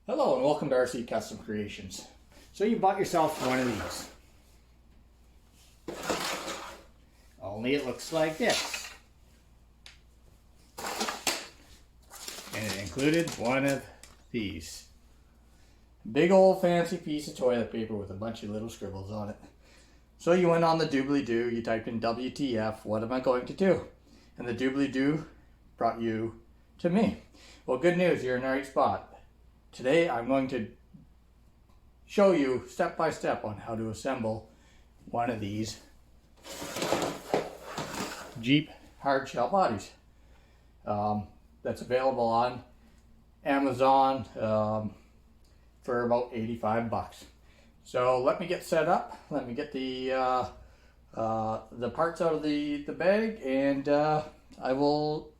Hello and welcome to RC Custom Creations. So you bought yourself one of these. Only it looks like this. And it included one of these. Big old fancy piece of toilet paper with a bunch of little scribbles on it. So you went on the doobly-doo, you typed in WTF, what am I going to do? And the doobly-doo brought you to me. Well, good news, you're in the right spot. Today I'm going to show you step by step on how to assemble one of these Jeep hard shell bodies. That's available on Amazon for about 85 bucks. So let me get set up. Let me get the parts out of the bag, and I will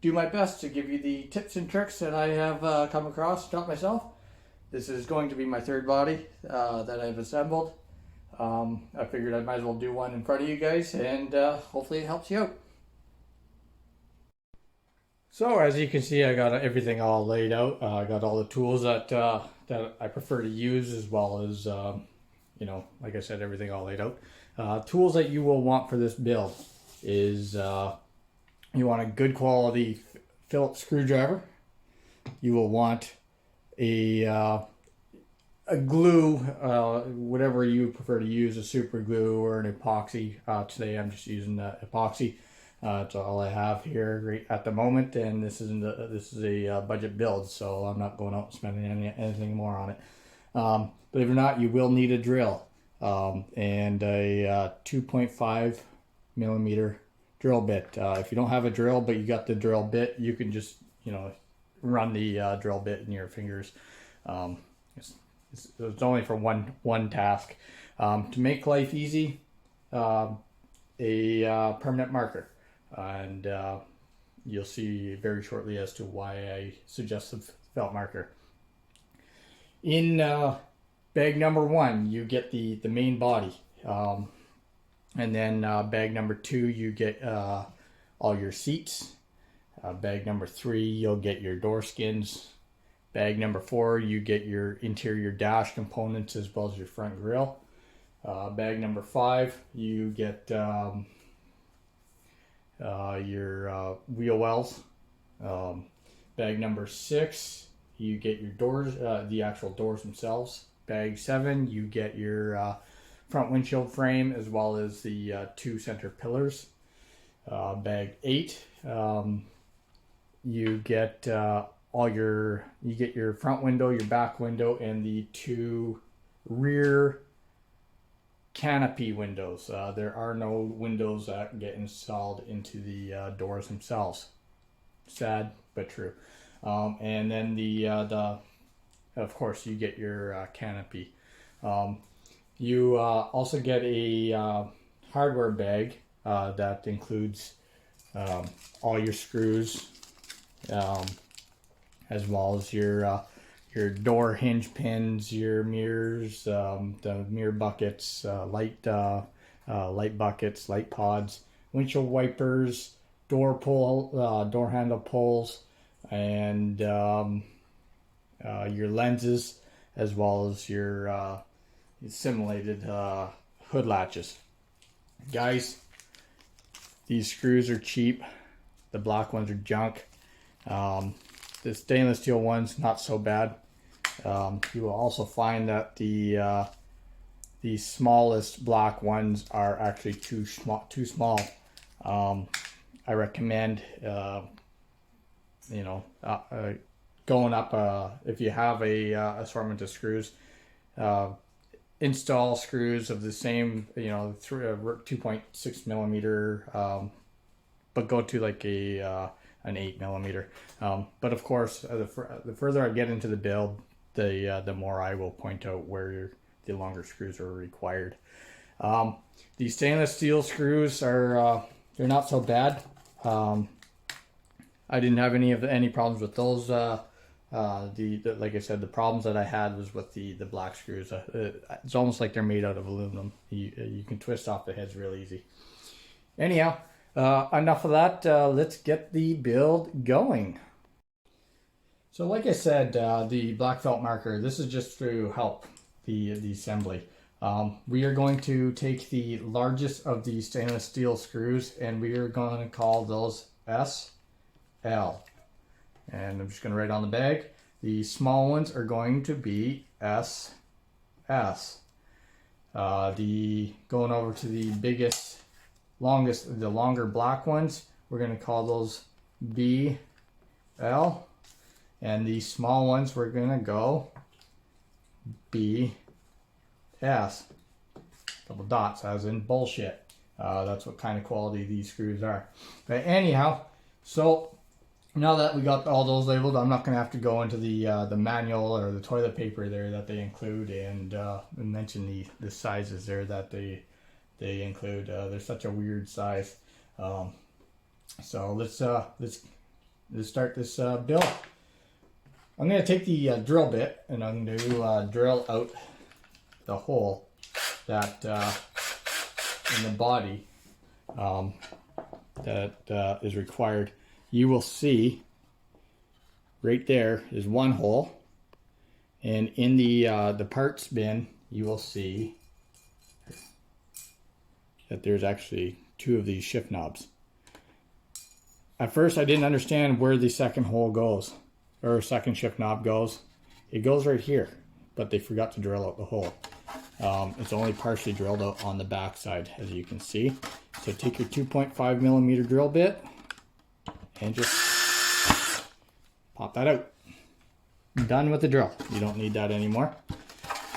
do my best to give you the tips and tricks that I have come across, taught myself. This is going to be my third body that I've assembled. I figured I might as well do one in front of you guys, and hopefully it helps you out. So as you can see, I got everything all laid out. I got all the tools that I prefer to use, as well as, like I said, everything all laid out. Tools that you will want for this build is you want a good quality Phillips screwdriver. You will want a glue, whatever you prefer to use, a super glue or an epoxy. Today I'm just using epoxy. That's all I have here right at the moment, and this is a budget build, so I'm not going out and spending anything more on it. Believe it or not, you will need a drill and a 2.5 millimeter drill bit. If you don't have a drill but you got the drill bit, you can just run the drill bit in your fingers. It's only for one task. To make life easy, a permanent marker, and you'll see very shortly as to why I suggest the felt marker. In bag number 1, you get the main body. And then bag number 2, you get all your seats. Bag number 3, you'll get your door skins. Bag number 4, you get your interior dash components as well as your front grille. Bag number 5, you get your wheel wells. Bag number 6, you get your doors, the actual doors themselves. Bag 7, you get your front windshield frame as well as the 2 center pillars. Bag 8, you get your front window, your back window, and the 2 rear canopy windows. There are no windows that get installed into the doors themselves. Sad but true. And then of course you get your canopy. You also get a hardware bag that includes all your screws, as well as your door hinge pins, your mirrors, the mirror buckets, light buckets, light pods, windshield wipers, door handle pulls, and your lenses, as well as your simulated hood latches. Guys, these screws are cheap. The black ones are junk. The stainless steel ones, not so bad. You will also find that the smallest black ones are actually too small. I recommend going up, if you have a assortment of screws, install screws of the same 2.6 millimeter, but go to like an 8 millimeter. But of course, the further I get into the build, the more I will point out where the longer screws are required. The stainless steel screws are they're not so bad. I didn't have any problems with those. Like I said, the problems that I had was with the black screws. It's almost like they're made out of aluminum. You can twist off the heads real easy. Anyhow, enough of that. Let's get the build going. So like I said, the black felt marker, this is just to help the assembly. We are going to take the largest of the stainless steel screws and we are going to call those SL. And I'm just going to write on the bag. The small ones are going to be SS. Going over to the biggest, longest, the longer black ones, we're going to call those BL. And the small ones, we're going to go BS. Double dots, as in bullshit. That's what kind of quality these screws are. But anyhow, so now that we got all those labeled, I'm not going to have to go into the manual or the toilet paper there that they include and mention the sizes there that they include. They're such a weird size. So let's start this build. I'm going to take the drill bit and I'm going to drill out the hole that in the body that is required. You will see right there is one hole, and in the parts bin you will see that there's actually two of these shift knobs. At first I didn't understand where the second hole goes, or second shift knob goes. It goes right here, but they forgot to drill out the hole. It's only partially drilled out on the back side, as you can see. So take your 2.5 millimeter drill bit and just pop that out. Done with the drill. You don't need that anymore.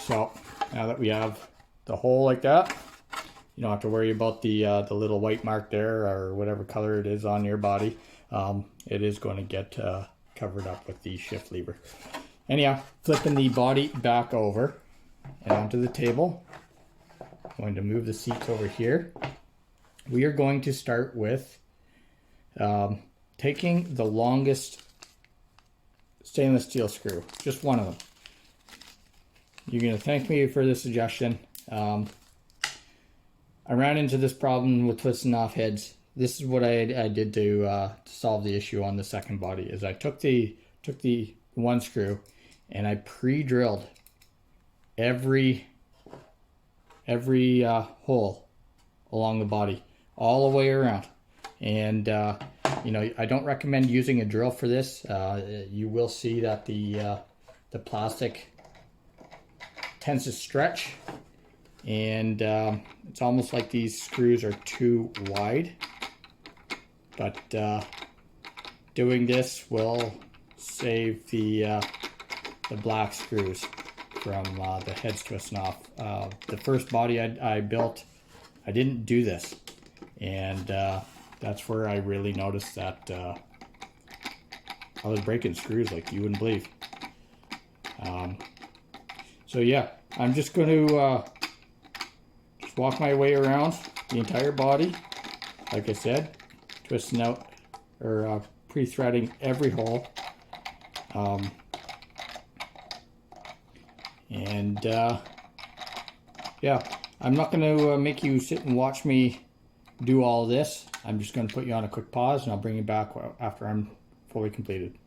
So now that we have the hole like that, you don't have to worry about the little white mark there or whatever color it is on your body. It is going to get covered up with the shift lever. Anyhow, flipping the body back over and onto the table. I'm going to move the seats over here. We are going to start with taking the longest stainless steel screw, just one of them. You're going to thank me for the suggestion. I ran into this problem with twisting off heads. This is what I did to solve the issue on the second body. Is I took the one screw and I pre-drilled every hole along the body all the way around. And you know, I don't recommend using a drill for this. You will see that the plastic tends to stretch, and it's almost like these screws are too wide. But doing this will save the black screws from the heads twisting off. The first body I built, I didn't do this, and that's where I really noticed that I was breaking screws like you wouldn't believe. So yeah, I'm just going to just walk my way around the entire body, like I said, twisting out or pre-threading every hole. Yeah, I'm not going to make you sit and watch me do all this. I'm just going to put you on a quick pause and I'll bring you back after I'm fully completed.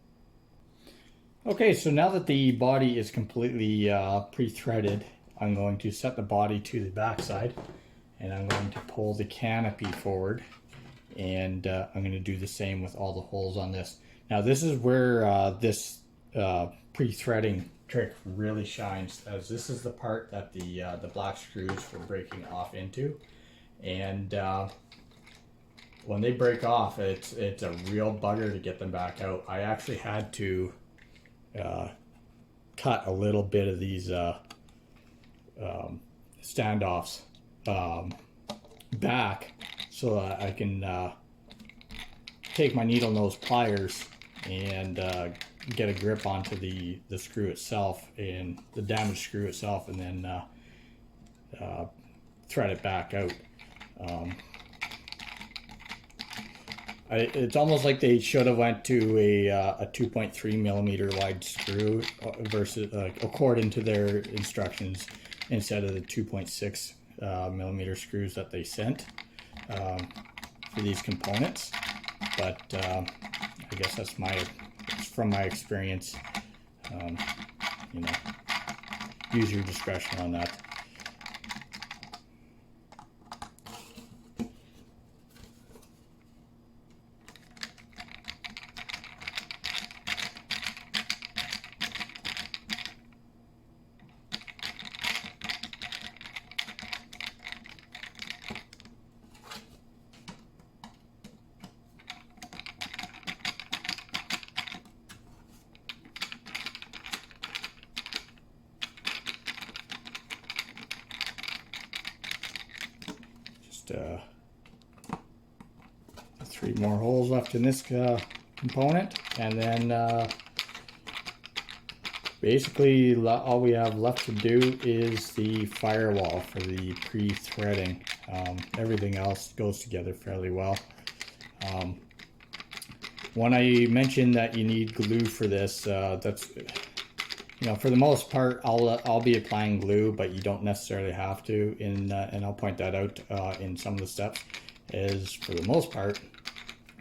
Okay, so now that the body is completely pre-threaded, I'm going to set the body to the back side and I'm going to pull the canopy forward, and I'm going to do the same with all the holes on this. Now this is where this pre-threading trick really shines, as this is the part that the black screws were breaking off into, and when they break off, it's a real bugger to get them back out. I actually had to cut a little bit of these standoffs back so that I can take my needle nose pliers and get a grip onto the screw itself and the damaged screw itself, and then thread it back out. It's almost like they should have went to a 2.3 millimeter wide screw versus according to their instructions, instead of the 2.6 millimeter screws that they sent for these components. But I guess that's my Just from my experience, you know, use your discretion on that. Just 3 more holes left in this component, and then basically all we have left to do is the firewall for the pre-threading. Everything else goes together fairly well. When I mentioned that you need glue for this, that's, you know, for the most part, I'll be applying glue, but you don't necessarily have to. And I'll point that out in some of the steps. Is for the most part,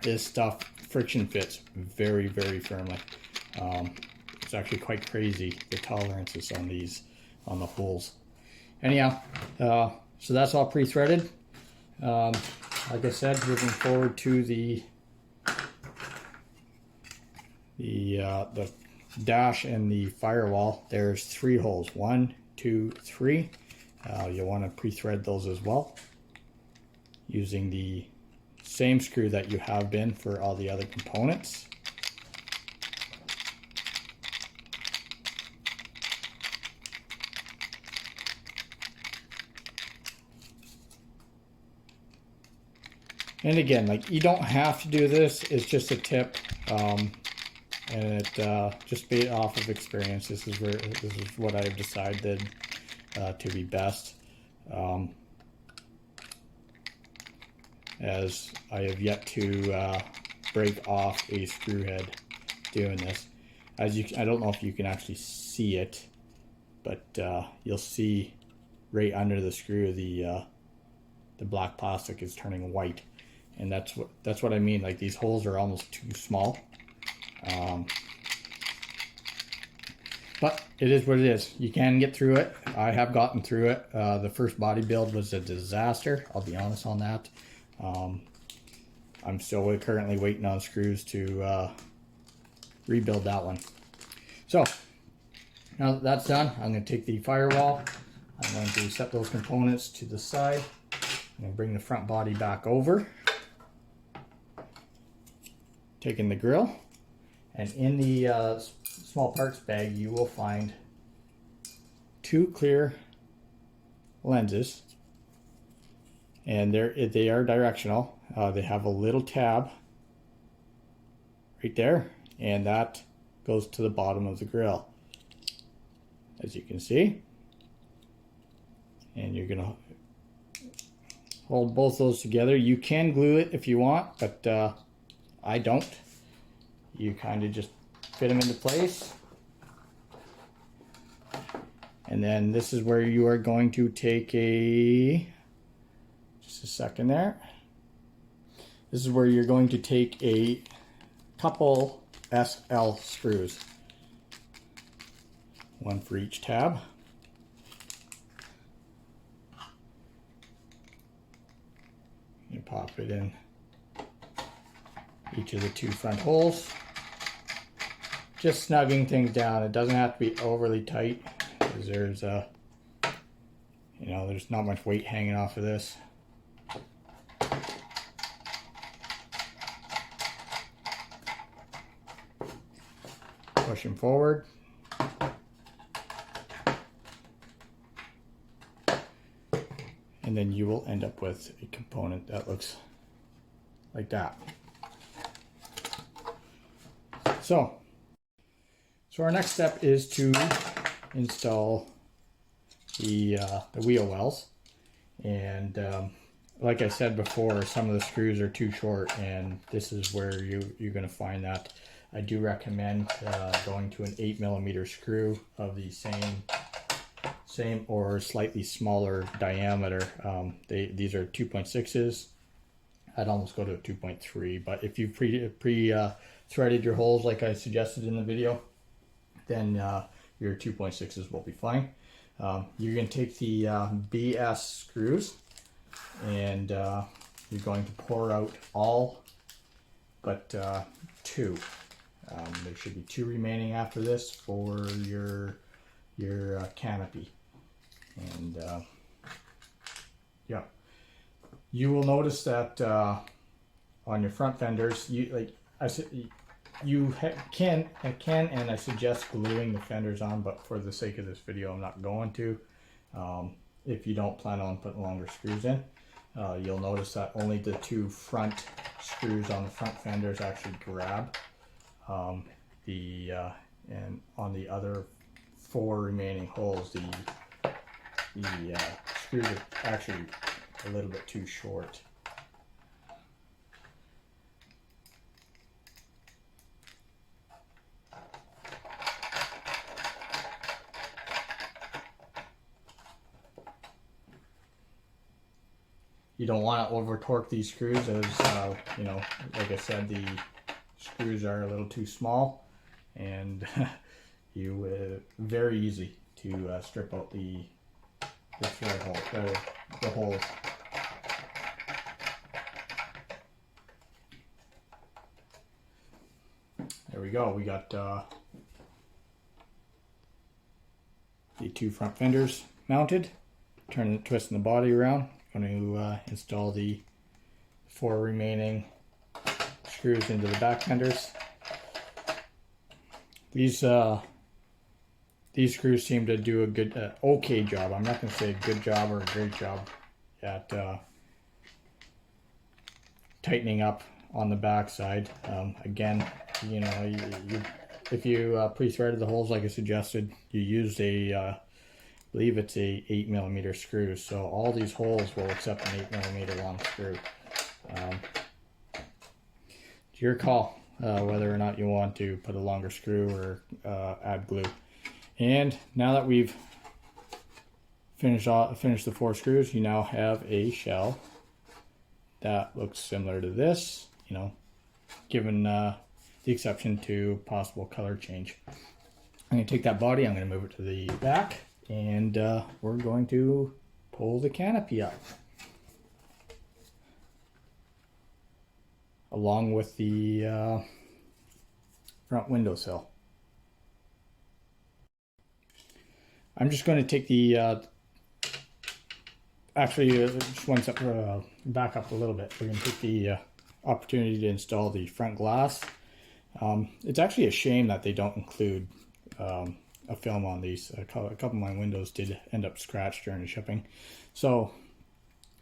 this stuff friction fits very, very firmly. It's actually quite crazy, the tolerances on these, on the holes. Anyhow, so that's all pre-threaded. Like I said, moving forward to the dash and the firewall, there's 3 holes, 1, 2, 3. You'll want to pre-thread those as well, using the same screw that you have been for all the other components. And again, like, you don't have to do this, it's just a tip. And it just based off of experience, this is what I've decided to be best, as I have yet to break off a screw head doing this. I don't know if you can actually see it, but you'll see right under the screw the black plastic is turning white, and that's what I mean. Like, these holes are almost too small. But it is what it is. You can get through it. I have gotten through it. The first body build was a disaster, I'll be honest on that. I'm still currently waiting on screws to rebuild that one. So now that that's done, I'm going to take the firewall. I'm going to set those components to the side. I'm going to bring the front body back over. Taking the grill. And in the small parts bag, you will find 2 clear lenses, and they are directional. They have a little tab right there, and that goes to the bottom of the grill, as you can see. And you're gonna hold both those together. You can glue it if you want, but I don't. You kind of just fit them into place. And then this is where you are going to take just a second there. This is where you're going to take a couple SL screws. 1 for each tab. You pop it in each of the 2 front holes. Just snugging things down. It doesn't have to be overly tight, because there's there's not much weight hanging off of this. Push them forward. And then you will end up with a component that looks like that. So our next step is to install the wheel wells, and like I said before, some of the screws are too short, and this is where you're going to find that. I do recommend going to an 8mm screw of the same or slightly smaller diameter. These are 2.6s. I'd almost go to a 2.3, but if you threaded your holes like I suggested in the video, then your 2.6s will be fine. You're going to take the BS screws, and you're going to pour out all but 2. There should be 2 remaining after this for your canopy. And yeah, you will notice that on your front fenders, you can and I suggest gluing the fenders on, but for the sake of this video I'm not going to. If you don't plan on putting longer screws in, you'll notice that only the 2 front screws on the front fenders actually grab. And on the other 4 remaining holes, the screws are actually a little bit too short. You don't want to over torque these screws, as you know, like I said, the screws are a little too small, and you very easy to strip out the thread hole, the holes. There we go. We got the 2 front fenders mounted. Twisting the body around. Going to install the 4 remaining screws into the back fenders. These screws seem to do a good, okay job. I'm not going to say a good job or a great job at tightening up on the back side. Again, you know, if you pre-threaded the holes like I suggested, you used a I believe it's a 8mm screw, so all these holes will accept an 8mm long screw. It's your call whether or not you want to put a longer screw or add glue. And now that we've finished the 4 screws, you now have a shell that looks similar to this, you know, given the exception to possible color change. I'm going to take that body, I'm going to move it to the back, and we're going to pull the canopy up along with the front windowsill. I'm just going to take the just one step back up a little bit. We're going to take the opportunity to install the front glass. It's actually a shame that they don't include a film on these. A couple of my windows did end up scratched during the shipping. So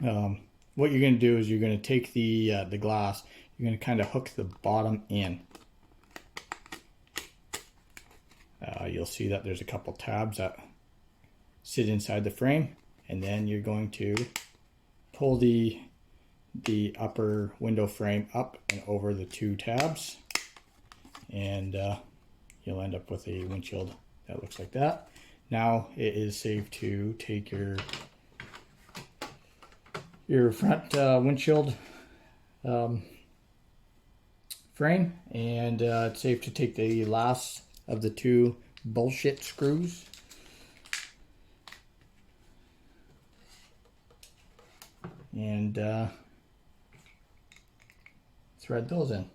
what you're going to do is you're going to take the glass, you're going to kind of hook the bottom in. You'll see that there's a couple tabs that sit inside the frame, and then you're going to pull the upper window frame up and over the 2 tabs, and you'll end up with a windshield that looks like that. Now it is safe to take your front windshield frame, and it's safe to take the last of the 2 bullshit screws and thread those in.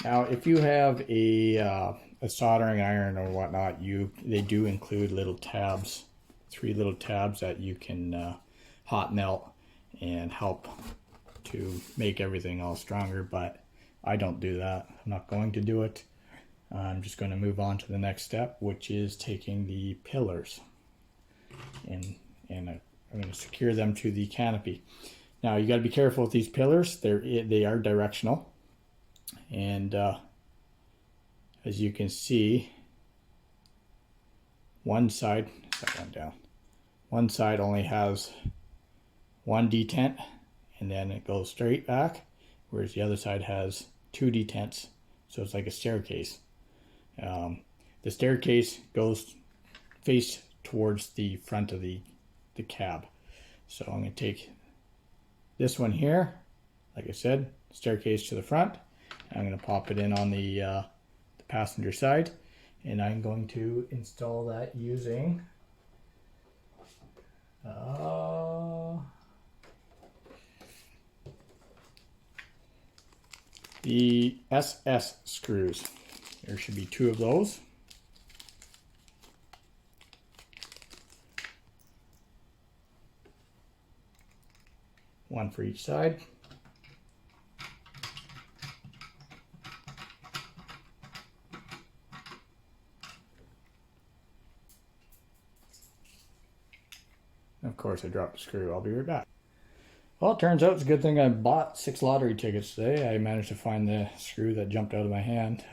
Now, if you have a soldering iron or whatnot, they do include little tabs, 3 little tabs that you can hot melt and help to make everything all stronger, but I don't do that. I'm not going to do it. I'm just going to move on to the next step, which is taking the pillars and I'm going to secure them to the canopy. Now, you got to be careful with these pillars. They are directional, and as you can see, one side only has 1 detent, and then it goes straight back, whereas the other side has 2 detents, so it's like a staircase. The staircase goes face towards the front of the cab. So I'm going to take this one here, like I said, staircase to the front. I'm going to pop it in on the passenger side, and I'm going to install that using the SS screws. There should be 2 of those. One for each side. Of course, I dropped the screw. I'll be right back. Well, it turns out it's a good thing I bought 6 lottery tickets today. I managed to find the screw that jumped out of my hand.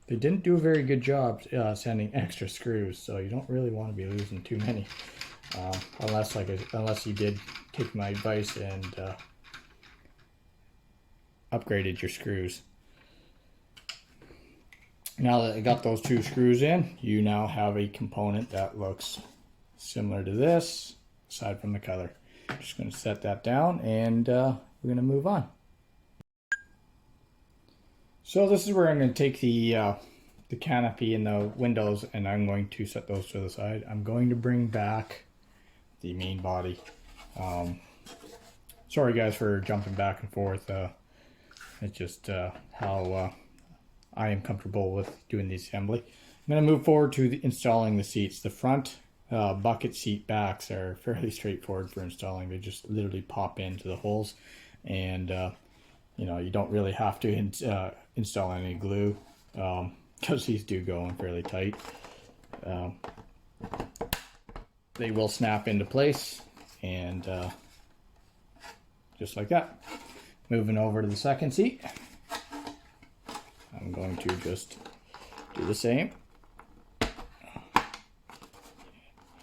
They didn't do a very good job sending extra screws, so you don't really want to be losing too many. Unless you did take my advice and upgraded your screws. Now that I got those 2 screws in, you now have a component that looks similar to this, aside from the color. I'm just going to set that down, and we're going to move on. So this is where I'm going to take the canopy and the windows, and I'm going to set those to the side. I'm going to bring back the main body. Sorry guys for jumping back and forth. It's just how I am comfortable with doing the assembly. I'm going to move forward to installing the seats. The front bucket seat backs are fairly straightforward for installing. They just literally pop into the holes, and you know, you don't really have to install any glue because these do go in fairly tight. They will snap into place, and just like that. Moving over to the second seat, I'm going to just do the same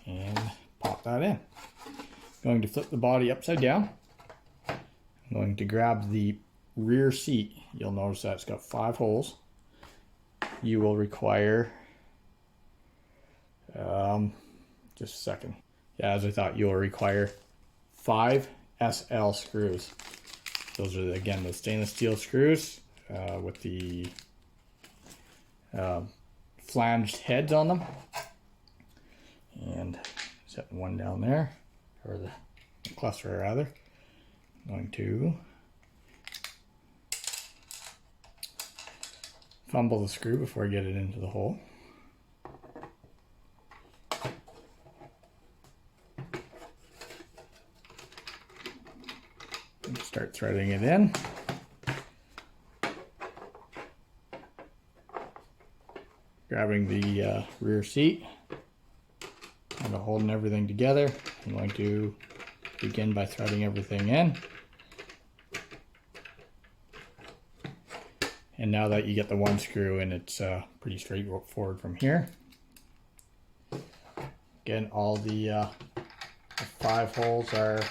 and pop that in. Going to flip the body upside down. I'm going to grab the rear seat. You'll notice that it's got 5 holes. You will require just a second. Yeah, as I thought, you'll require 5 SL screws. Those are, again, the stainless steel screws with the flanged heads on them. And setting one down there, or the cluster rather. I'm going to fumble the screw before I get it into the hole. And start threading it in. Grabbing the rear seat, kind of holding everything together. I'm going to begin by threading everything in. And now that you get the 1 screw in, it's pretty straightforward from here. Again, all the 5 holes are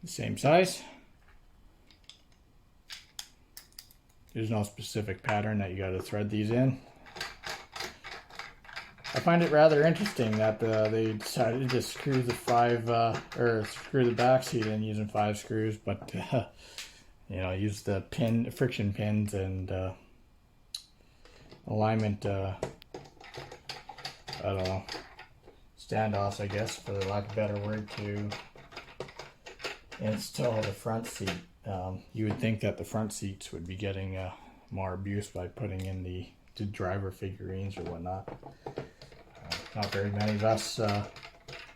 the same size. There's no specific pattern that you got to thread these in. I find it rather interesting that they decided to screw the screw the back seat in using 5 screws, but you know, use the friction pins and alignment. I don't know, standoffs, I guess, for the lack of a better word, to install the front seat. You would think that the front seats would be getting more abuse by putting in the driver figurines or whatnot. Not very many of us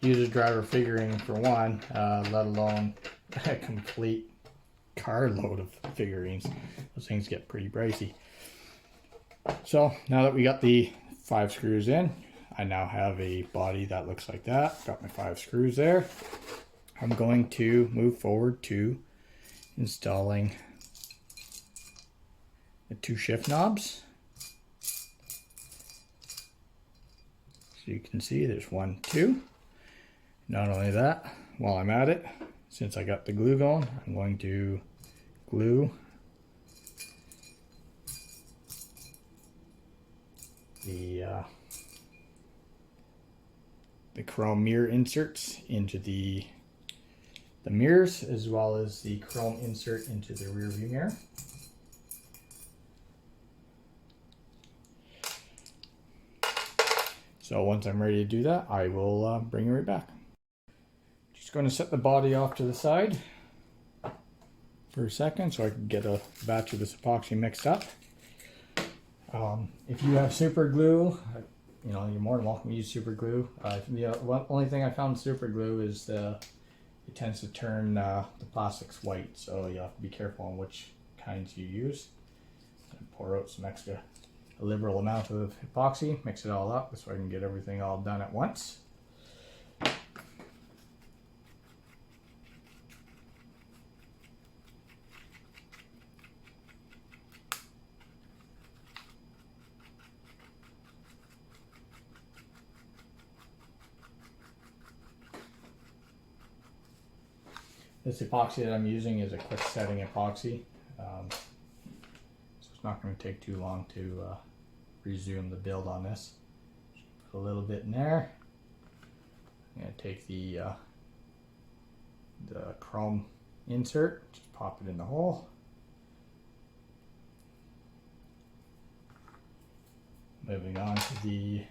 use a driver figurine for one, let alone a complete carload of figurines. Those things get pretty pricey. So now that we got the 5 screws in, I now have a body that looks like that. Got my 5 screws there. I'm going to move forward to installing the 2 shift knobs. So you can see there's 1, 2. Not only that, while I'm at it, since I got the glue going, I'm going to glue the chrome mirror inserts into the mirrors, as well as the chrome insert into the rear view mirror. So once I'm ready to do that, I will bring it right back. Just going to set the body off to the side for a second so I can get a batch of this epoxy mixed up. If you have super glue, you know, you're more than welcome to use super glue. The only thing I found with super glue is it tends to turn the plastics white, so you have to be careful on which kinds you use. And pour out some extra, a liberal amount of epoxy, mix it all up so I can get everything all done at once. This epoxy that I'm using is a quick setting epoxy, so it's not going to take too long to resume the build on this. Just put a little bit in there. I'm going to take the chrome insert, just pop it in the hole. Moving on to the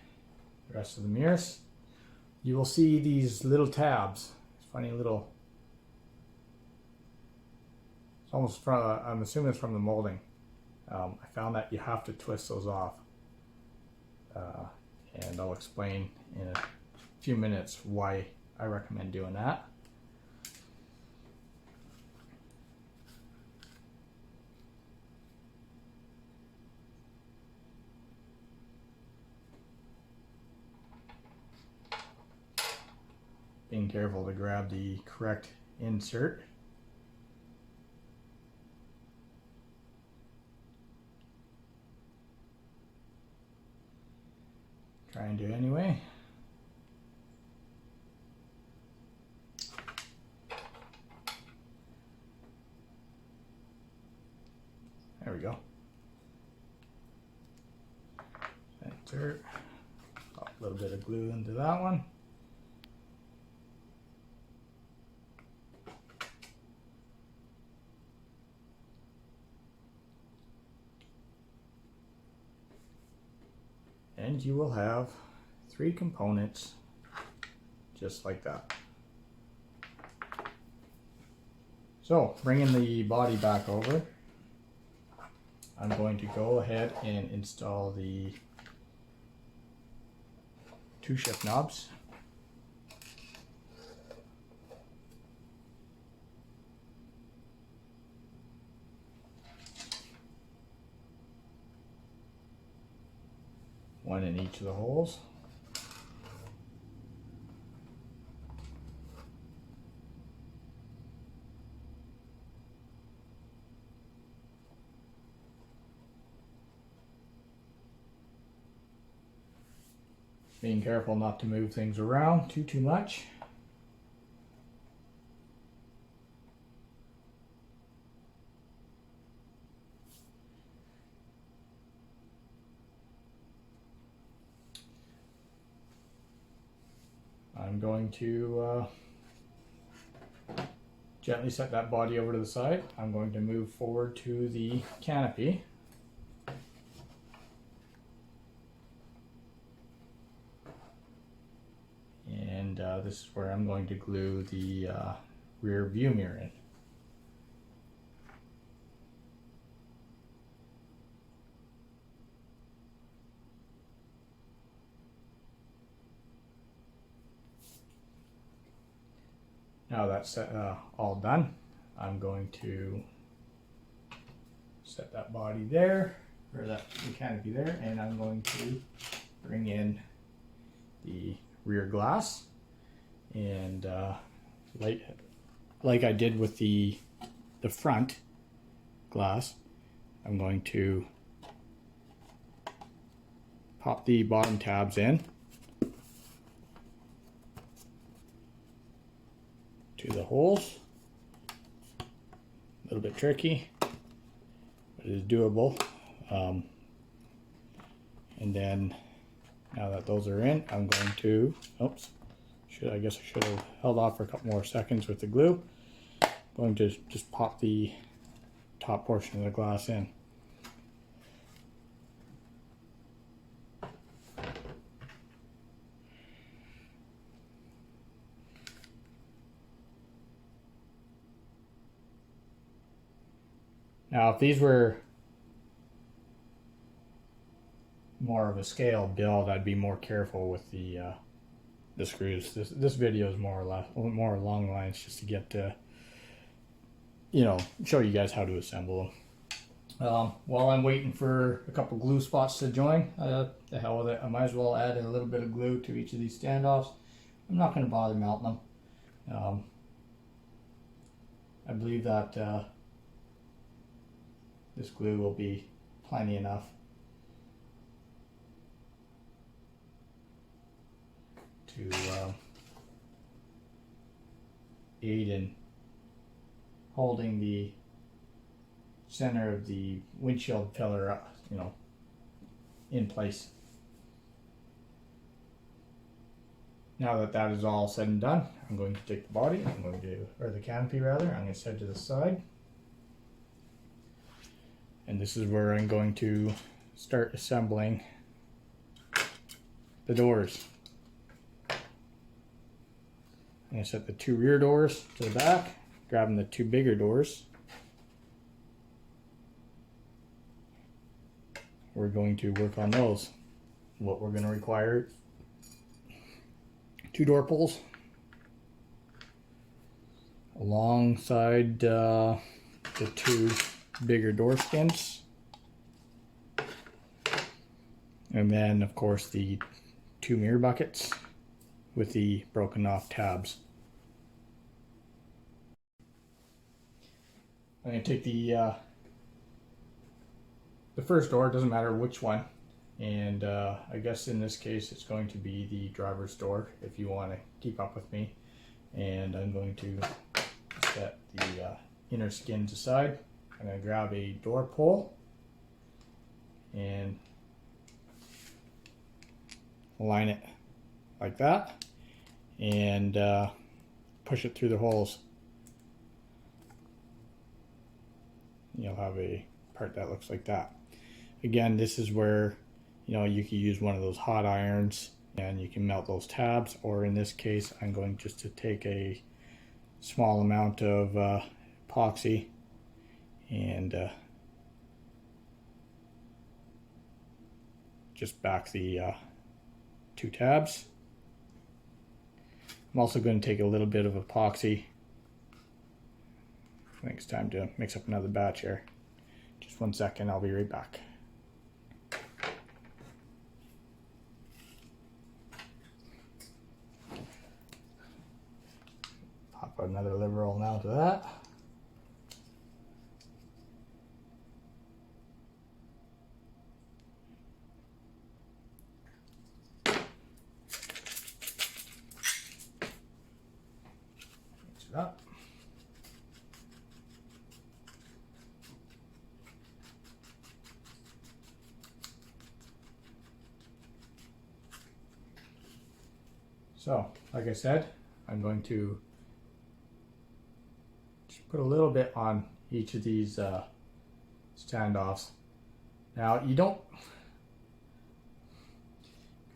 rest of the mirrors. You will see these little tabs. It's funny little. Almost from, I'm assuming it's from the molding. I found that you have to twist those off. And I'll explain in a few minutes why I recommend doing that. Being careful to grab the correct insert. Try and do it anyway. There we go. Insert. Pop a little bit of glue into that one. And you will have 3 components just like that. So bringing the body back over, I'm going to go ahead and install the 2 shift knobs. One in each of the holes. Being careful not to move things around too much. I'm going to gently set that body over to the side. I'm going to move forward to the canopy. And this is where I'm going to glue the rear view mirror in. Now that's all done, I'm going to set that body there, or the canopy there, and I'm going to bring in the rear glass. And like I did with the front glass, I'm going to pop the bottom tabs in to the holes. A little bit tricky, but it is doable. And then now that those are in, I'm going to, oops, I guess I should have held off for a couple more seconds with the glue. I'm going to just pop the top portion of the glass in. Now, if these were more of a scale build, I'd be more careful with the screws. This video is more along the lines just to get to, you know, show you guys how to assemble them. While I'm waiting for a couple glue spots to join, the hell with it. I might as well add a little bit of glue to each of these standoffs. I'm not going to bother melting them. I believe that this glue will be plenty enough to aid in holding the center of the windshield filler up, you know, in place. Now that that is all said and done, I'm going to take the body, or the canopy rather, I'm going to set it to the side. And this is where I'm going to start assembling the doors. I'm going to set the two rear doors to the back, grabbing the two bigger doors. We're going to work on those. What we're going to require: two door pulls alongside the two bigger door skins, and then of course the two mirror buckets with the broken off tabs. I'm going to take the first door, doesn't matter which one, and I guess in this case it's going to be the driver's door if you want to keep up with me. And I'm going to set the inner skins aside. I'm going to grab a door pull and align it like that, and push it through the holes. You'll have a part that looks like that. Again, this is where, you know, you can use one of those hot irons and you can melt those tabs, or in this case I'm going just to take a small amount of epoxy and just back the two tabs. I'm also going to take a little bit of epoxy. I think it's time to mix up another batch here. Just 1 second, I'll be right back. Pop another liver roll now to that. Mix it up. So, like I said, I'm going to just put a little bit on each of these standoffs. Now, you don't,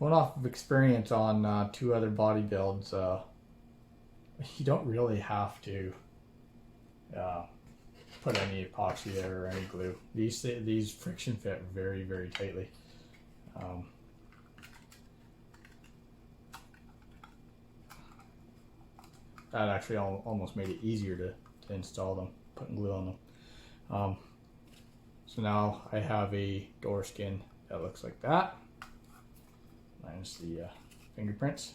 going off of experience on two other body builds, you don't really have to put any epoxy there or any glue. These friction fit very, very tightly. That actually almost made it easier to install them, putting glue on them. So now I have a door skin that looks like that, minus the fingerprints.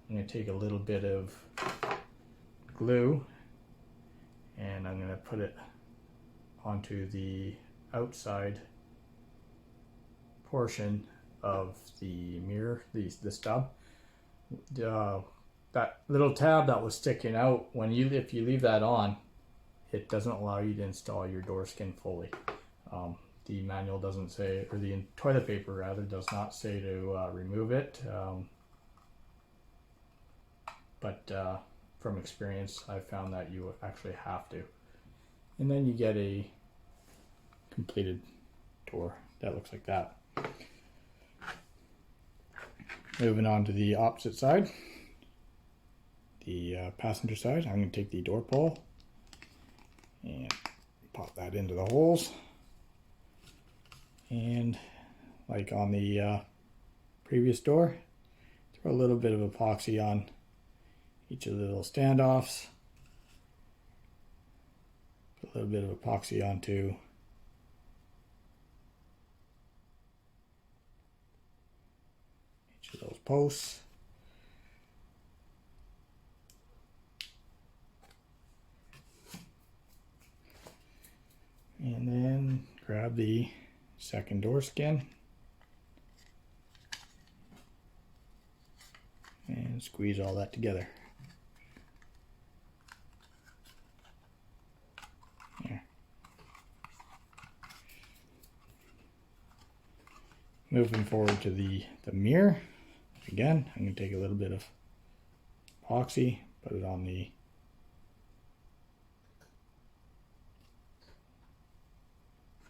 I'm going to take a little bit of glue and I'm going to put it onto the outside portion of the mirror, the stub. That little tab that was sticking out, if you leave that on, it doesn't allow you to install your door skin fully. The manual doesn't say, or the toilet paper rather, does not say to remove it. but from experience, I found that you actually have to. And then you get a completed door that looks like that. Moving on to the opposite side, the passenger side, I'm going to take the door pull and pop that into the holes. And like on the previous door, throw a little bit of epoxy on each of the little standoffs. Put a little bit of epoxy onto each of those posts. And then grab the second door skin and squeeze all that together. There. Moving forward to the mirror, again, I'm going to take a little bit of epoxy, put it on the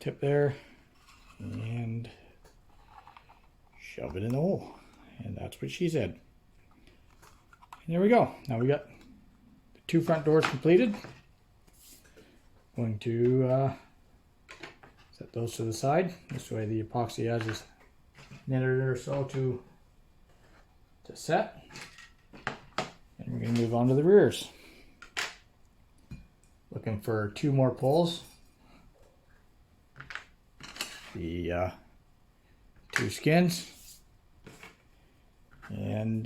tip there, and shove it in the hole. And that's what she said. And there we go. Now we got the two front doors completed. Going to set those to the side. This way the epoxy has this minute or so to set. And we're going to move on to the rears. Looking for 2 more pulls. The 2 skins, and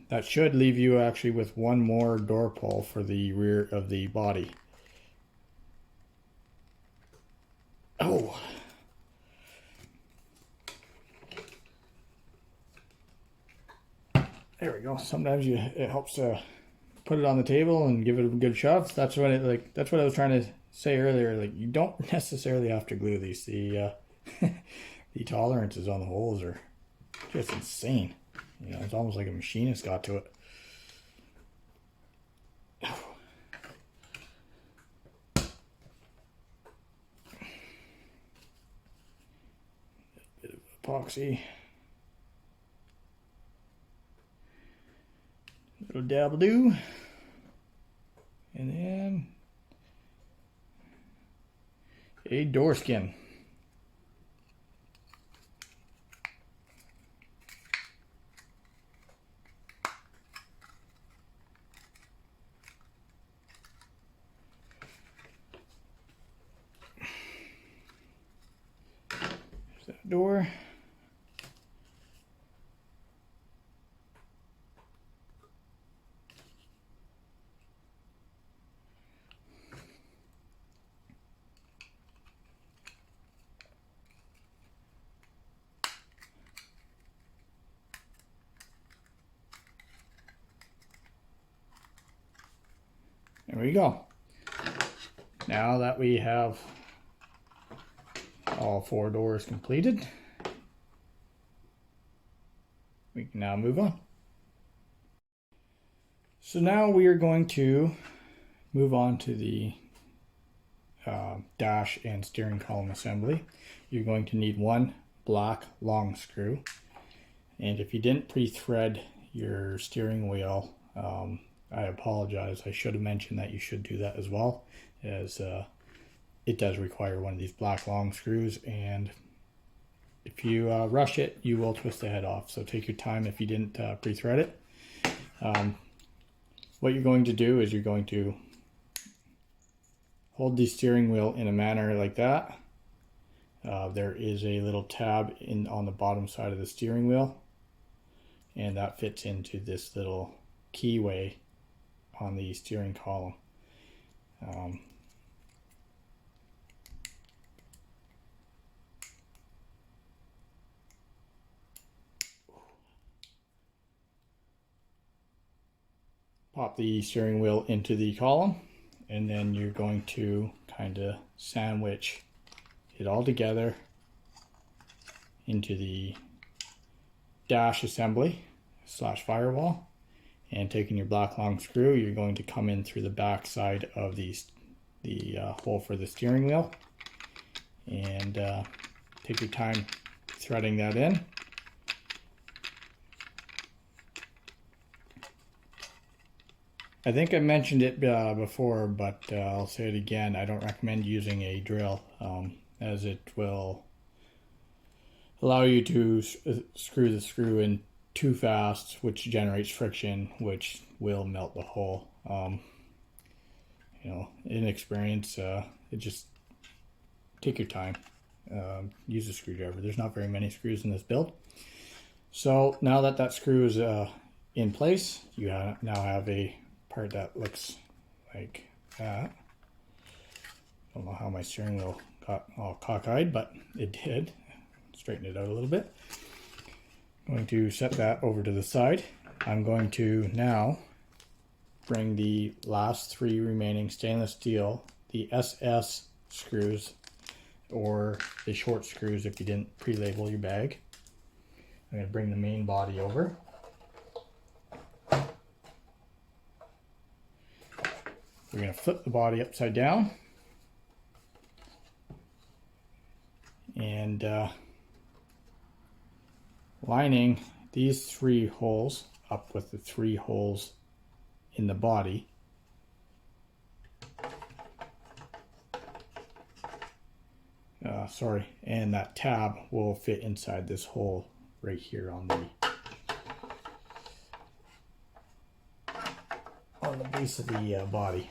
that should leave you actually with 1 more door pull for the rear of the body. Oh, there we go. Sometimes it helps to put it on the table and give it a good shove. That's what that's what I was trying to say earlier. Like, you don't necessarily have to glue these. The tolerances on the holes are just insane. You know, it's almost like a machinist got to it. Bit of epoxy. Little dabble do. And then a door skin. Door. There we go. Now that we have all 4 doors completed, we can now move on. So now we are going to move on to the dash and steering column assembly. You're going to need 1 black long screw, and if you didn't pre-thread your steering wheel, I apologize. I should have mentioned that you should do that as well, as it does require one of these black long screws, and if you rush it, you will twist the head off. So take your time if you didn't pre-thread it. What you're going to do is you're going to hold the steering wheel in a manner like that. There is a little tab on the bottom side of the steering wheel, and that fits into this little keyway on the steering column. Pop the steering wheel into the column, and then you're going to kind of sandwich it all together into the dash assembly / firewall, And taking your black long screw, you're going to come in through the back side of the hole for the steering wheel, and take your time threading that in. I think I mentioned it before, but I'll say it again. I don't recommend using a drill, as it will allow you to screw the screw in too fast, which generates friction, which will melt the hole. You know, in experience, it just take your time. Use a screwdriver. There's not very many screws in this build. So now that that screw is in place, you now have a part that looks like that. I don't know how my steering wheel got all cockeyed, but it did. Straighten it out a little bit. I'm going to set that over to the side. I'm going to now bring the last 3 remaining stainless steel, the SS screws, or the short screws if you didn't pre-label your bag. I'm going to bring the main body over. We're going to flip the body upside down, and lining these 3 holes up with the 3 holes in the body. And that tab will fit inside this hole right here on the base of the body.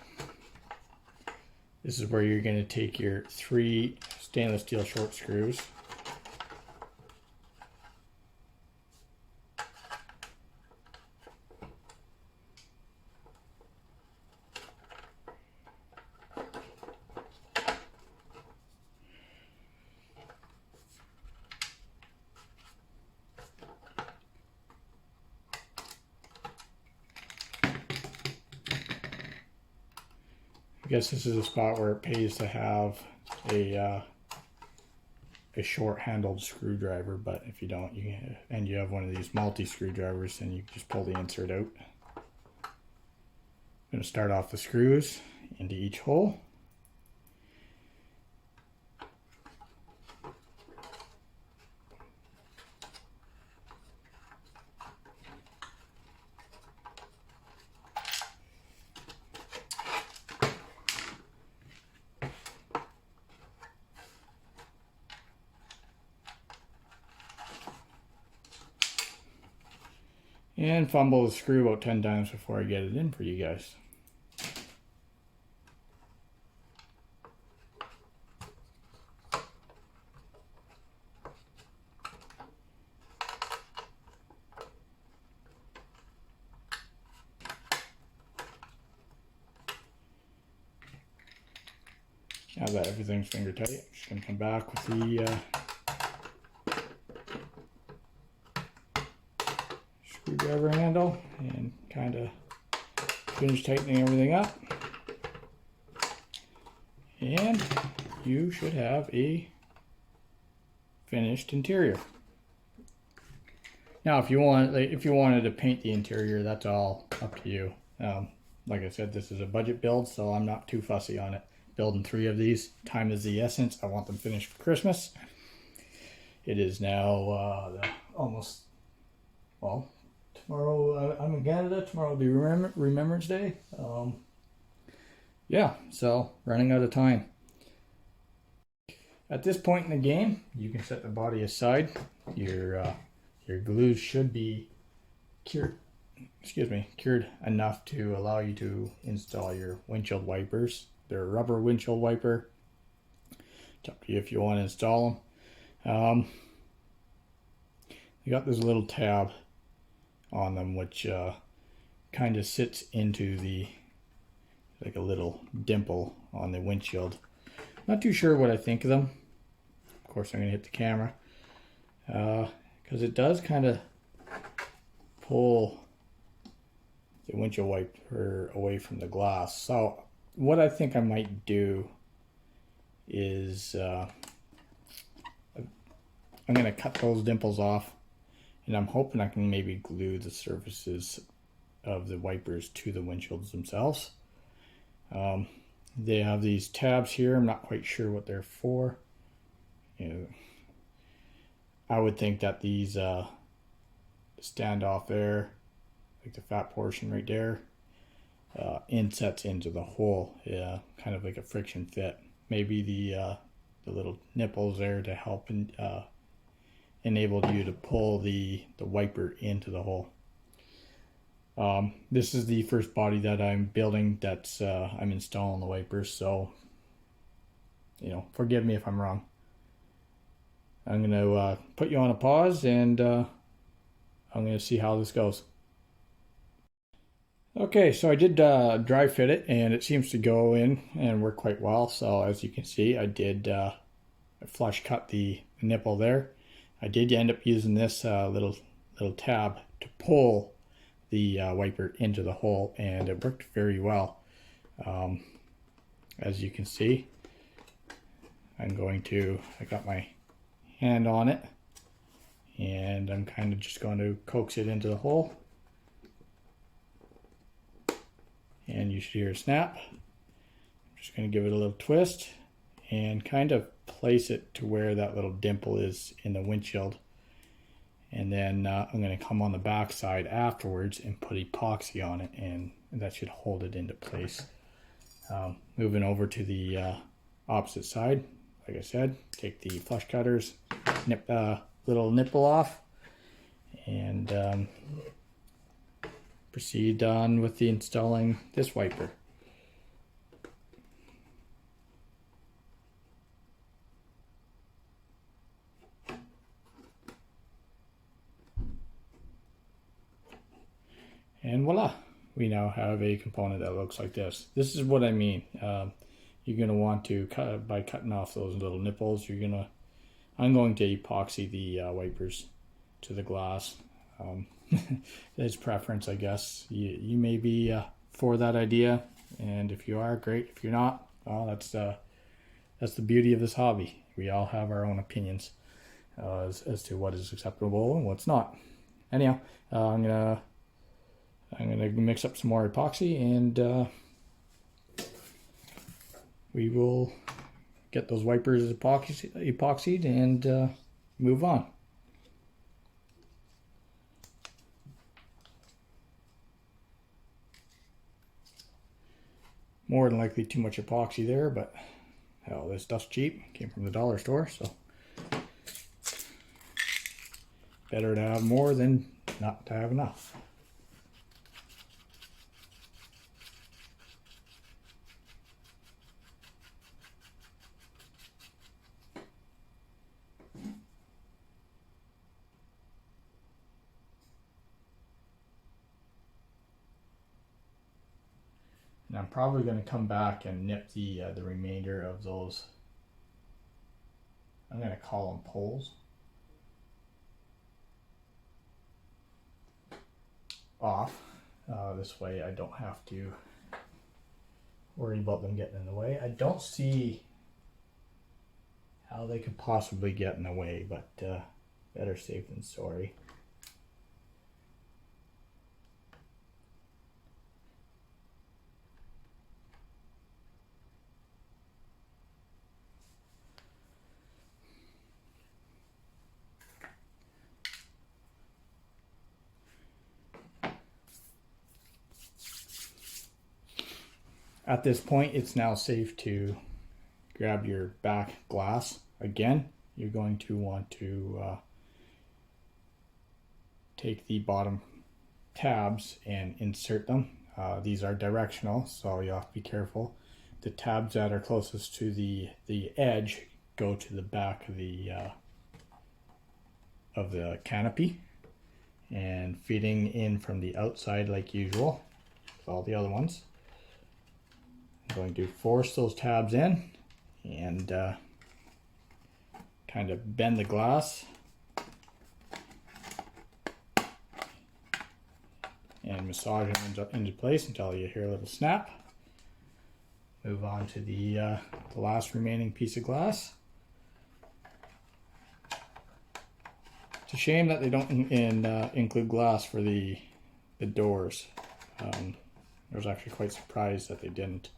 This is where you're going to take your 3 stainless steel short screws, I guess this is a spot where it pays to have a short-handled screwdriver, but if you don't, you have one of these multi-screwdrivers, then you just pull the insert out. I'm going to start off the screws into each hole. And fumble the screw about 10 times before I get it in for you guys. Now that everything's finger tight, I'm just going to come back with the screwdriver handle and kind of finish tightening everything up, and you should have a finished interior. Now if you wanted to paint the interior, that's all up to you. Like I said, this is a budget build, so I'm not too fussy on it. Building 3 of these, time is the essence. I want them finished for Christmas. It is now almost, well, tomorrow I'm in Canada. Tomorrow will be Remembrance Day. Yeah, so running out of time. At this point in the game, you can set the body aside. Your glue should be cured enough to allow you to install your windshield wipers. They're a rubber windshield wiper. It's up to you if you want to install them. They got this little tab on them which kind of sits into like a little dimple on the windshield. Not too sure what I think of them. Of course I'm going to hit the camera because it does kind of pull the windshield wiper away from the glass. So what I think I might do is I'm going to cut those dimples off, and I'm hoping I can maybe glue the surfaces of the wipers to the windshields themselves. They have these tabs here. I'm not quite sure what they're for. I would think that these stand off there, like the fat portion right there, insets into the hole, kind of like a friction fit. Maybe the little nipples there to help enable you to pull the wiper into the hole. This is the first body that I'm building that's I'm installing the wipers, so forgive me if I'm wrong. I'm going to put you on a pause, and I'm going to see how this goes. Okay, so I did dry fit it, and it seems to go in and work quite well. So as you can see, I did flush cut the nipple there. I did end up using this little tab to pull the wiper into the hole, and it worked very well. As you can see, I got my hand on it, and I'm kind of just going to coax it into the hole, and you should hear a snap. I'm just going to give it a little twist and kind of place it to where that little dimple is in the windshield, and then I'm going to come on the back side afterwards and put epoxy on it, and that should hold it into place. Moving over to the opposite side, like I said, take the flush cutters, nip little nipple off, and proceed on with the installing this wiper. And voila, we now have a component that looks like this. This is what I mean. You're going to want to cut by cutting off those little nipples. I'm going to epoxy the wipers to the glass. It's preference, I guess. You may be for that idea, and if you are, great. If you're not, well, that's the beauty of this hobby. We all have our own opinions as to what is acceptable and what's not. Anyhow, I'm gonna mix up some more epoxy, and we will get those wipers epoxied and move on. More than likely too much epoxy there, but hell, this stuff's cheap. Came from the dollar store, so better to have more than not to have enough. And I'm probably going to come back and nip the remainder of those. I'm going to call them poles off. This way I don't have to worry about them getting in the way. I don't see how they could possibly get in the way, but better safe than sorry. At this point, it's now safe to grab your back glass. Again, you're going to want to take the bottom tabs and insert them. These are directional, so you have to be careful. The tabs that are closest to the edge go to the back of the canopy, and feeding in from the outside like usual with all the other ones. I'm going to force those tabs in and kind of bend the glass and massage them into place until you hear a little snap. Move on to the last remaining piece of glass. It's a shame that they don't include glass for the doors. I was actually quite surprised that they didn't.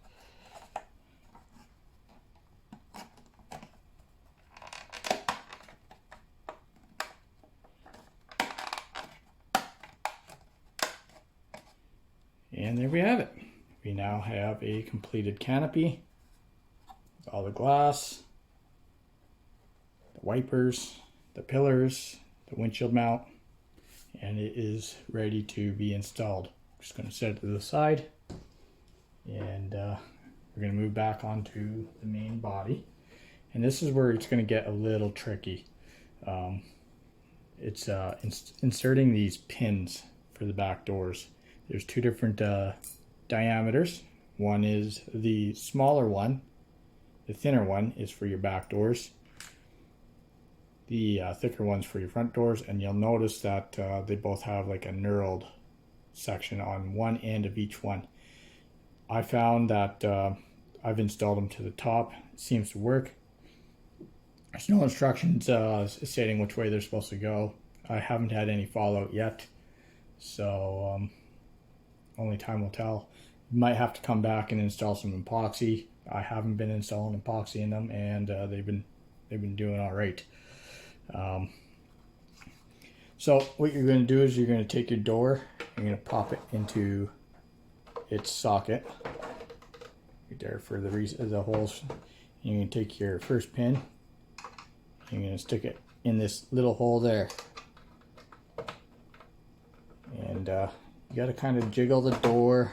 And there we have it. We now have a completed canopy with all the glass, the wipers, the pillars, the windshield mount, and it is ready to be installed. I'm just going to set it to the side, and we're going to move back onto the main body. And this is where it's going to get a little tricky. It's inserting these pins for the back doors. There's two different diameters. One is the smaller one. The thinner one is for your back doors. The thicker one's for your front doors, and you'll notice that they both have like a knurled section on one end of each one. I found that I've installed them to the top. It seems to work. There's no instructions stating which way they're supposed to go. I haven't had any fallout yet, so only time will tell. You might have to come back and install some epoxy. I haven't been installing epoxy in them, and they've been doing all right. So what you're going to do is you're going to take your door, you're going to pop it into its socket right there for the holes. You're going to take your first pin, you're going to stick it in this little hole there, and you got to kind of jiggle the door.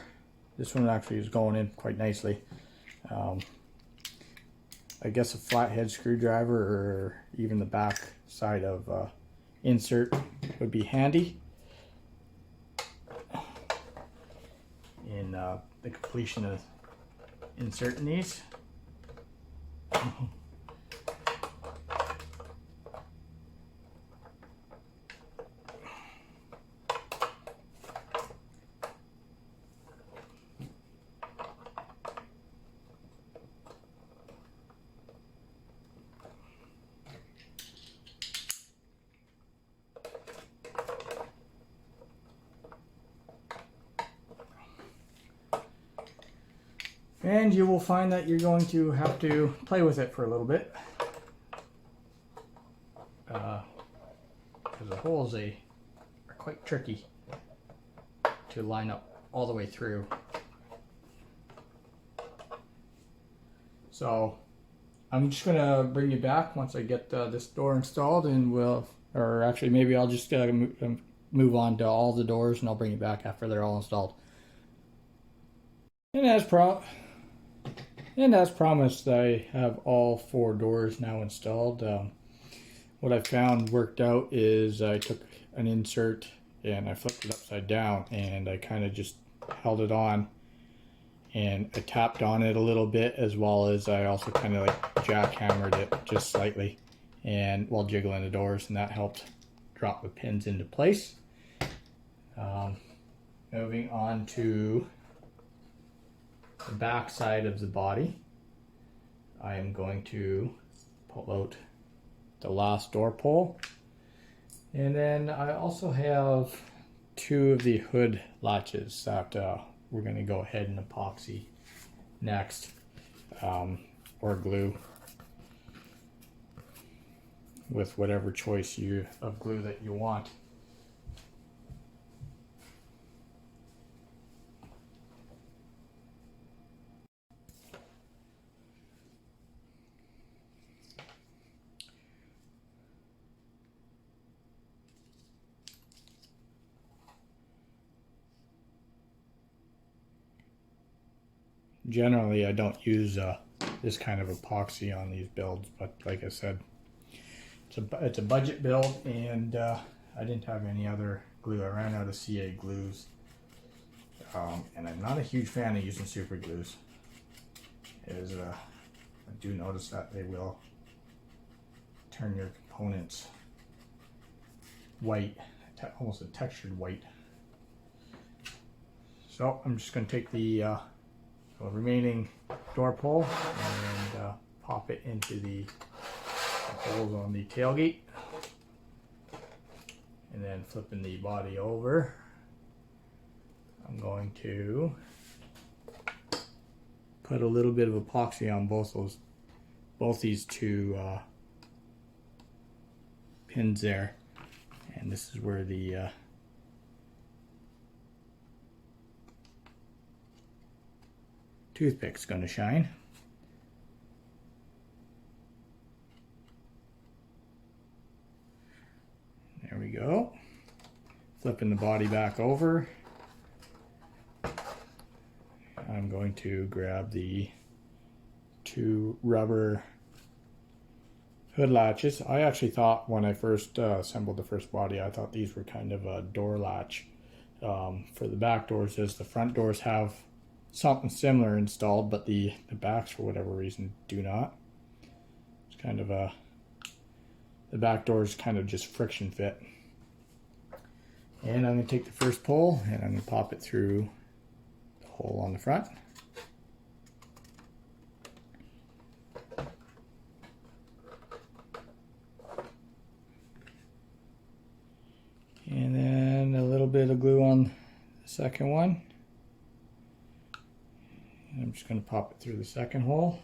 This one actually is going in quite nicely. I guess a flathead screwdriver or even the back side of insert would be handy in the completion of inserting these. And you will find that you're going to have to play with it for a little bit, because the holes are quite tricky to line up all the way through. So I'm just gonna bring you back once I get this door installed, and or actually maybe I'll just move on to all the doors, and I'll bring you back after they're all installed. And as promised, I have all 4 doors now installed. What I found worked out is I took an insert and I flipped it upside down, and I kind of just held it on, and I tapped on it a little bit, as well as I also kind of like jackhammered it just slightly, and while jiggling the doors, and that helped drop the pins into place. Moving on to the back side of the body, I am going to pull out the last door pull, and then I also have 2 of the hood latches that we're going to go ahead and epoxy next, or glue with whatever choice of glue that you want. Generally, I don't use this kind of epoxy on these builds, but like I said, it's a budget build, and I didn't have any other glue. I ran out of CA glues, and I'm not a huge fan of using super glues. I do notice that they will turn your components white, almost a textured white. So I'm just going to take the remaining door pull and pop it into the holes on the tailgate, and then flipping the body over, I'm going to put a little bit of epoxy on both these two pins there, and this is where the toothpick's going to shine. There we go. Flipping the body back over. I'm going to grab the two rubber hood latches. I actually thought when I first assembled the first body, I thought these were kind of a door latch for the back doors, as the front doors have something similar installed, but the backs, for whatever reason, do not. It's kind of a, the back doors kind of just friction fit. And I'm going to take the first pole and I'm going to pop it through the hole on the front. And then a little bit of glue on the second one. And I'm just going to pop it through the second hole.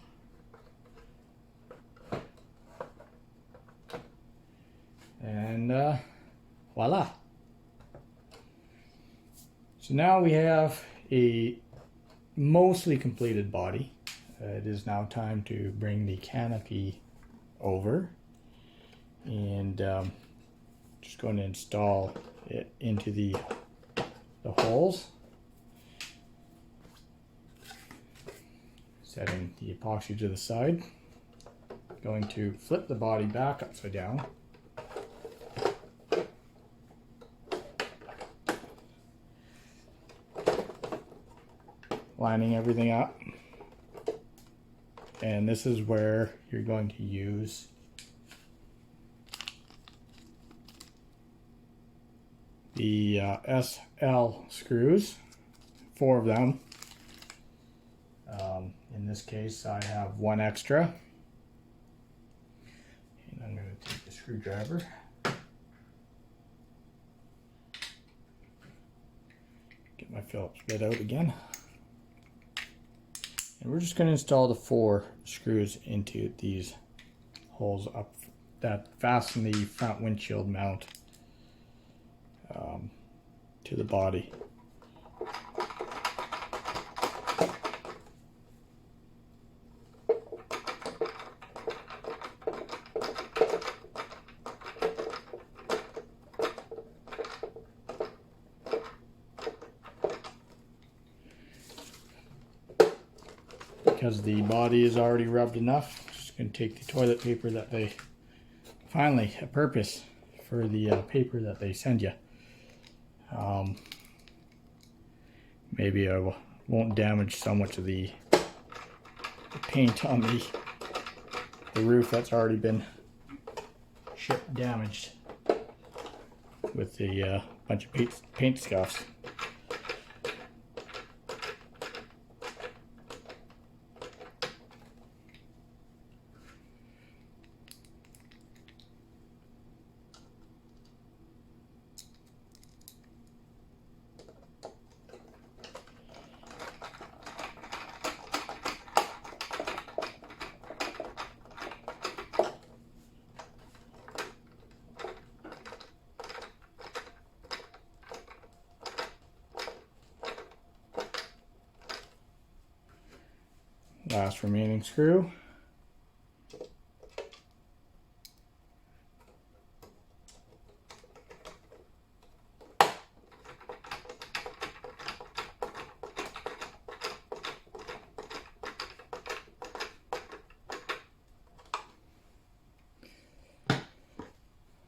And voila. So now we have a mostly completed body. It is now time to bring the canopy over, and just going to install it into the holes. Setting the epoxy to the side. Going to flip the body back upside down. Lining everything up. And this is where you're going to use the SL screws, 4 of them. In this case, I have 1 extra. And I'm going to take the screwdriver. Get my Phillips bit out again. And we're just going to install the 4 screws into these holes up that fasten the front windshield mount to the body. Because the body is already rubbed enough, I'm just going to take the toilet paper that they, finally a purpose for the paper that they send you. Maybe I won't damage so much of the paint on the roof that's already been shipped damaged with the bunch of paint scuffs. Last remaining screw.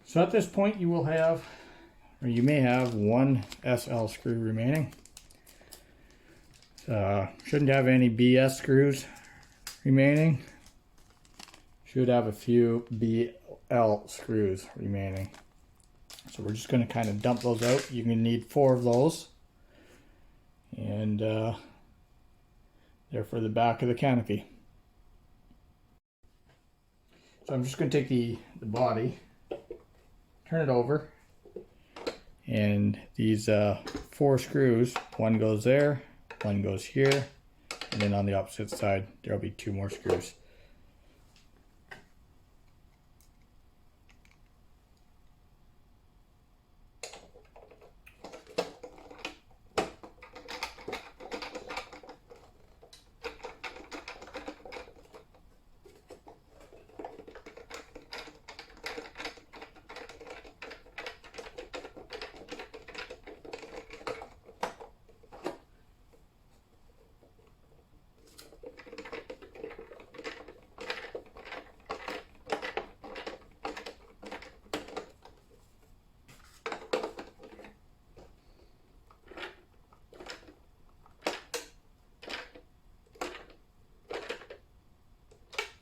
So at this point you will have, or you may have, 1 SL screw remaining. Shouldn't have any BS screws remaining. Should have a few BL screws remaining. So we're just going to kind of dump those out. You're going to need 4 of those. And they're for the back of the canopy. So I'm just going to take the body, turn it over, And these 4 screws, one goes there, one goes here, and then on the opposite side there'll be 2 more screws.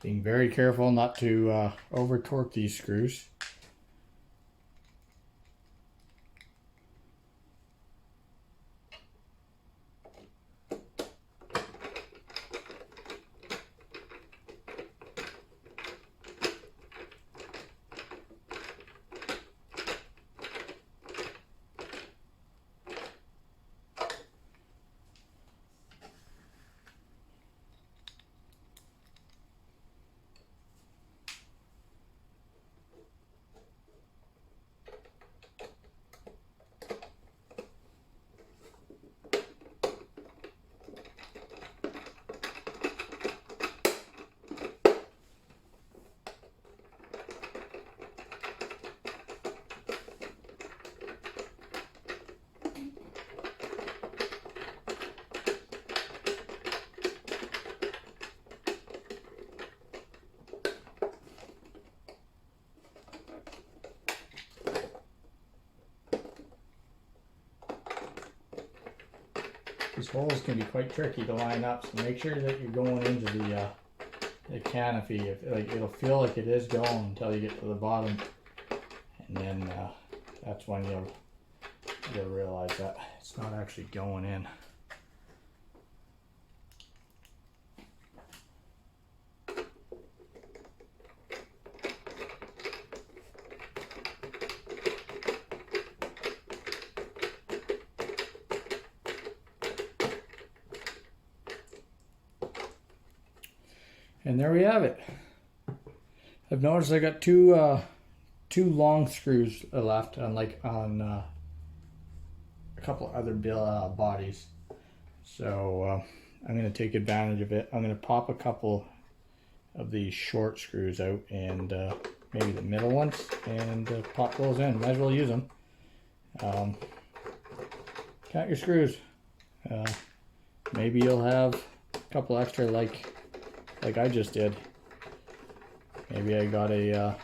Being very careful not to over torque these screws. These holes can be quite tricky to line up, so make sure that you're going into the canopy. Like, it'll feel like it is going until you get to the bottom, and then that's when you'll realize that it's not actually going in. And there we have it. I've noticed I got two long screws left, unlike on a couple other bodies. So I'm going to take advantage of it. I'm going to pop a couple of these short screws out, and maybe the middle ones, and pop those in. Might as well use them. Count your screws. Maybe you'll have a couple extra like I just did. Maybe I got a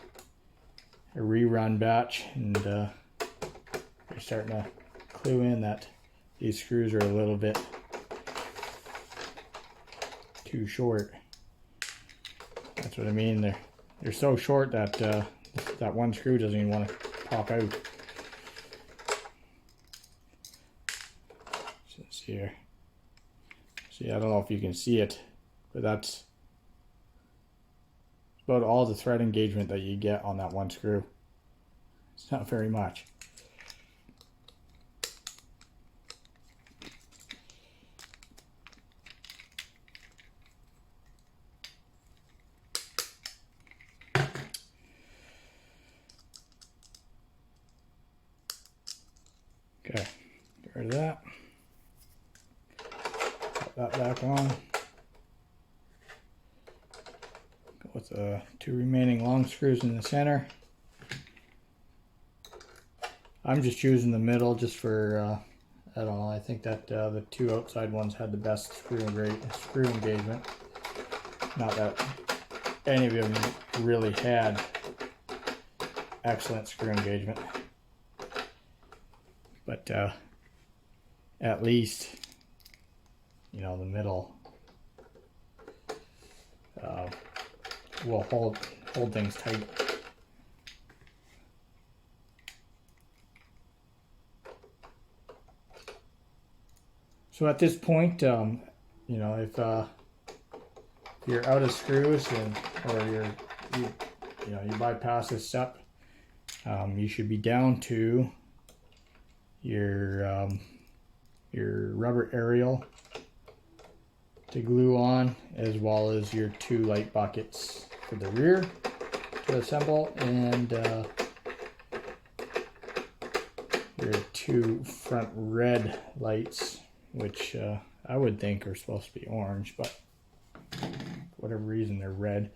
rerun batch, and you're starting to clue in that these screws are a little bit too short. That's what I mean. They're so short that that one screw doesn't even want to pop out. So let's see here. See, I don't know if you can see it, but that's about all the thread engagement that you get on that one screw. It's not very much. Okay, get rid of that. Put that back on. With the 2 remaining long screws in the center. I'm just using the middle just for, I don't know, I think that the 2 outside ones had the best screw engagement. Not that any of them really had excellent screw engagement. But at least, you know, the middle will hold things tight. So at this point, you know, if you're out of screws or you bypass this step, you should be down to your rubber aerial to glue on, as well as your 2 light buckets for the rear to assemble, and your 2 front red lights, which I would think are supposed to be orange, but for whatever reason they're red.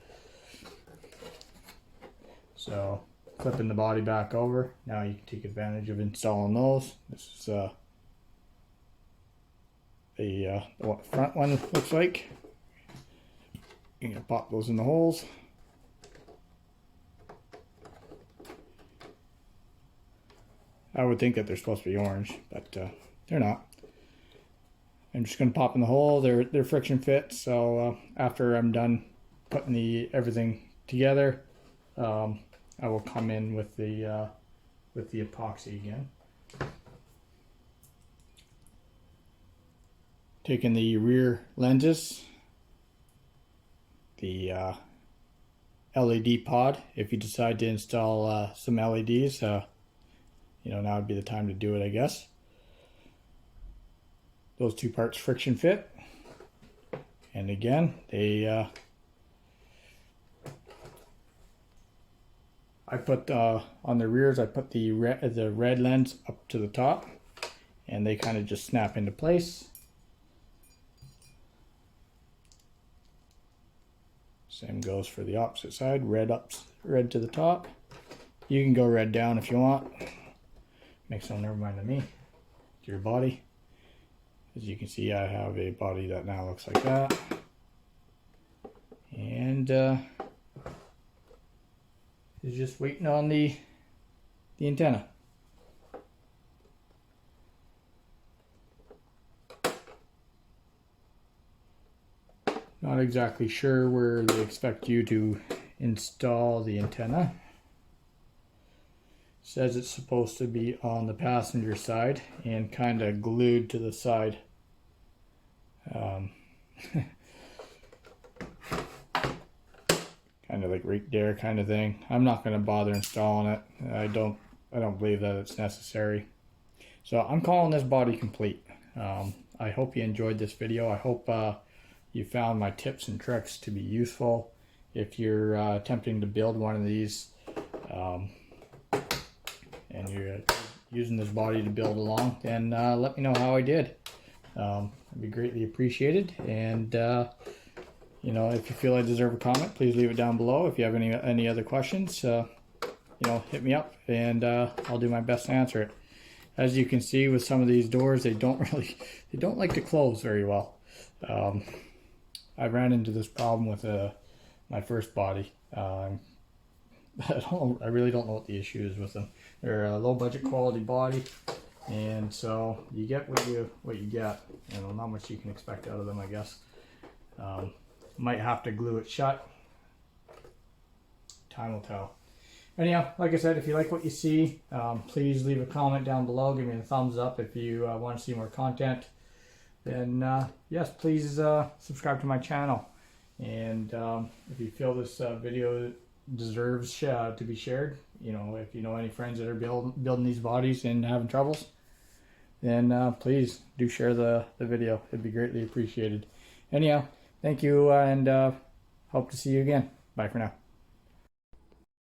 So flipping the body back over, now you can take advantage of installing those. This is what the front one looks like. You're gonna pop those in the holes. I would think that they're supposed to be orange, but they're not. I'm just gonna pop in the hole. They're friction fit. So after I'm done putting everything together, I will come in with the epoxy again. Taking the rear lenses, the LED pod. If you decide to install some LEDs, you know, now would be the time to do it, I guess. Those 2 parts friction fit, and again, they I put on the rears, I put the red lens up to the top, and they kind of just snap into place. Same goes for the opposite side, red to the top. You can go red down if you want. Makes no never mind to me. To your body. As you can see, I have a body that now looks like that. And is just waiting on the antenna. Not exactly sure where they expect you to install the antenna. Says it's supposed to be on the passenger side and kind of glued to the side. Kind of like right there kind of thing. I'm not going to bother installing it. I don't believe that it's necessary. So I'm calling this body complete. I hope you enjoyed this video. I hope you found my tips and tricks to be useful. If you're attempting to build one of these and you're using this body to build along, then let me know how I did. It'd be greatly appreciated. And you know, if you feel I deserve a comment, please leave it down below. If you have any other questions, you know, hit me up, and I'll do my best to answer it. As you can see with some of these doors, they don't like to close very well. I ran into this problem with my first body. I really don't know what the issue is with them. They're a low budget quality body, and so you get what you get. You know, not much you can expect out of them, I guess. Might have to glue it shut. Time will tell. Anyhow, like I said, if you like what you see, please leave a comment down below. Give me a thumbs up if you want to see more content. Then yes, please subscribe to my channel. And if you feel this video deserves to be shared, you know, if you know any friends that are building these bodies and having troubles, then please do share the video. It'd be greatly appreciated. Anyhow, thank you, and hope to see you again. Bye for now.